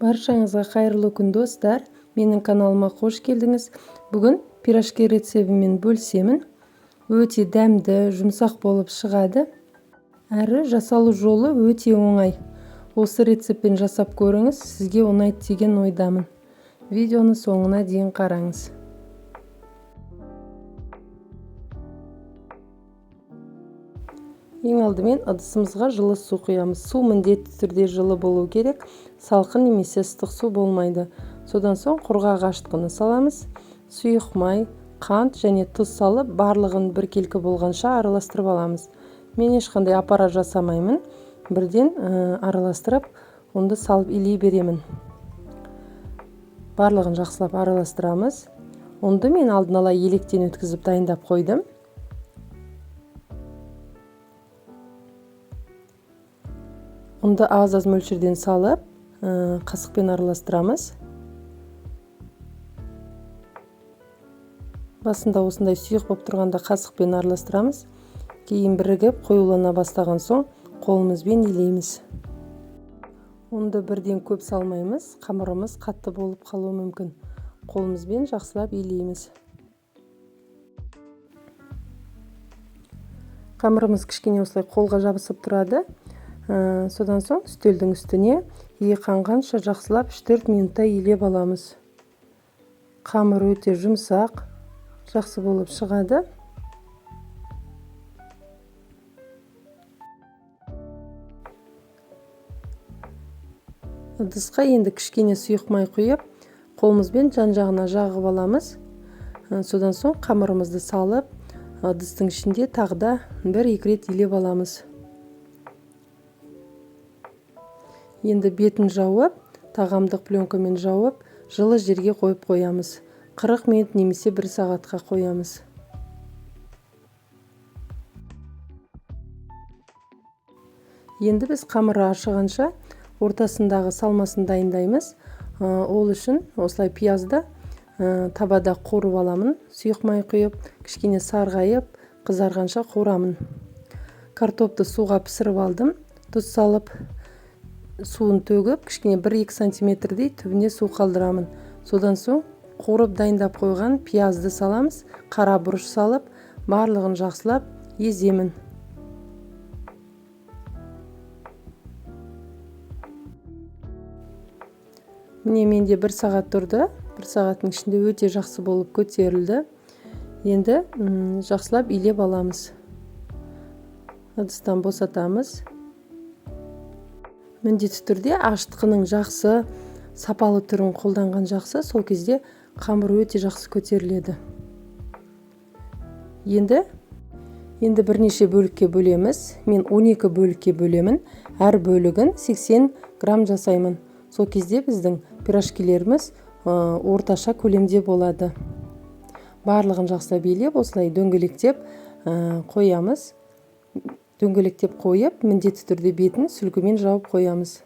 Баршаңызға қайырлы күн достар. Менің каналыма қош келдіңіз. Бүгін пирожки рецебімен бөлісемін. Өте дәмді, жұмсақ болып шығады. Әрі жасалу жолы өте оңай. Осы рецеппен жасап көріңіз, сізге ұнайды деген ойдамын. Видеоны соңына дейін қараңыз. Ең алдымен ыдысымызға жылы су құямыз. Су міндетті түрде жылы болу керек. Салқын немесе ыстық су болмайды. Содан соң құрғақ ашытқыны саламыз. Сұйық май, қант және тұз салып, барлығын біркелкі болғанша араластырып аламыз. Мен ешқандай аппарат жасамаймын. Бірден араластырып, онды салып илей беремін. Барлығын жақсылап араластырамыз. Онды мен алдын ала електен өткізіп дайындап қойдым. Онды аз мөлшерден салып, қасықпен араластырамыз. Басында осындай сұйық болып тұрғанда қасықпен араластырамыз. Кейін бірігіп қоюлана бастаған соң қолымызбен илейміз. Онды бірден көп салмаймыз, қамырымыз қатты болып қалуы мүмкін. Қолымызбен жақсылап илейміз. Қамырымыз кішкене осылай қолға жабысып тұрады. Содан соң үстелдің үстіне иі қанғанша жақсылап 3-4 минутта илеп аламыз. Қамыр өте жұмсақ, жақсы болып шығады. Ыдысқа енді кішкене сұйық май құйып, қолымызбен жан-жағына жағып аламыз. Содан соң қамырымызды салып, ыдыстың ішінде тағы да 1-2 рет илеп аламыз. Енді бетін жауып, тағамдық пленкамен жауып, жылы жерге қойып қоямыз. 40 минут немесе 1 сағатқа қоямыз. Енді біз қамыры ашығанша ортасындағы салмасын дайындаймыз. Ол үшін осылай пиязды табада қуырып аламын. Сұйық май құйып, кішкене сарғайып, қызарғанша қуырамын. Картопты суға пісіріп алдым. Тұз салып, суын төгіп, кішкене 1-2 сантиметрдей түбіне су қалдырамын. Содан соң қуырып дайындап қойған пиязды саламыз. Қара бұрыш салып, барлығын жақсылап еземін. Міне менде 1 сағат тұрды. 1 сағаттың ішінде өте жақсы болып көтерілді. Енді жақсылап илеп аламыз. Ыдыстан босатамыз. Міндетті түрде ашытқының жақсы, сапалы түрін қолданған жақсы, сол кезде қамыр өте жақсы көтеріледі. Енді бірнеше бөлікке бөлеміз. Мен 12 бөлікке бөлемін. Әр бөлігін 80 грамм жасаймын. Сол кезде біздің пирожкилеріміз орташа көлемде болады. Барлығын жақсылап илеп, осылай дөңгелектеп қоямыз. Дөңгелектеп қойып, міндетті түрде бетін сүлгімен жауып қоямыз.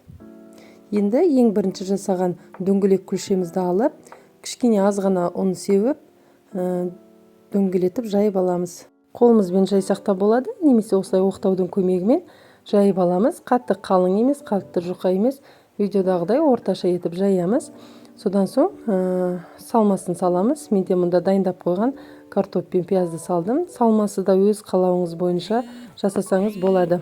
Енді ең бірінші жасаған дөңгелек күлшемізді алып, кішкене аз ғана ұн сеуіп, дөңгелетіп жайып аламыз. Қолымызбен жайсақ та болады, немесе осылай оқтаудың көмегімен жайып аламыз. Қатты қалың емес, қатты жұқа емес, видеодағыдай орташа етіп жаямыз. Содан соң салмасын саламыз. Менде мұнда дайындап қойған картоп пен пиязды салдым. Салмасы да өз қалауыңыз бойынша жасасаңыз болады.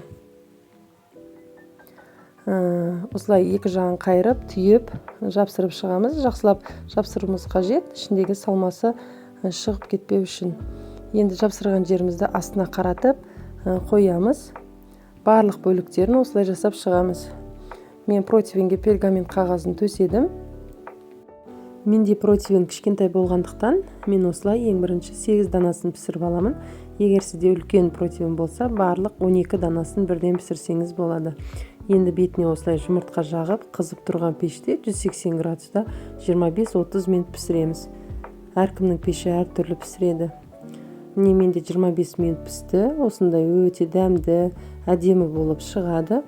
Осылай екі жағын қайырып, түйіп, жапсырып шығамыз. Жақсылап жапсыруымыз қажет, ішіндегі салмасы шығып кетпеу үшін. Енді жапсырған жерімізді астына қаратып қоямыз. Барлық бөліктерін осылай жасап шығамыз. Мен противенге пергамент қағазын төседім. Менде противен кішкентай болғандықтан, мен осылай ең бірінші 8 данасын пісіріп аламын. Егер сізде үлкен противен болса, барлық 12 данасын бірден пісірсеңіз болады. Енді бетіне осылай жұмыртқа жағып, қызып тұрған пеште 180 градуста 25-30 минут пісіреміз. Әркімнің пеші әртүрлі пісіреді. Міне менде 25 минут пісті. Осындай өте дәмді, әдемі болып шығады.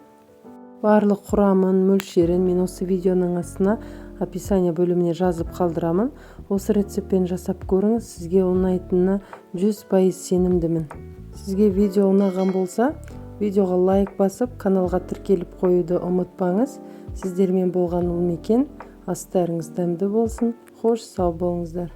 Барлық құрамын, мөлшерін мен осы видеоның астына описание бөліміне жазып қалдырамын. Осы рецеппен жасап көріңіз, сізге ұнайтынына 100% сенімдімін. Сізге видео ұнаған болса, видеоға лайк басып, каналға тіркеліп қоюды ұмытпаңыз. Сіздермен болған Ұлмекен. астарыңыз дәмді болсын. Хош, сау болыңыздар.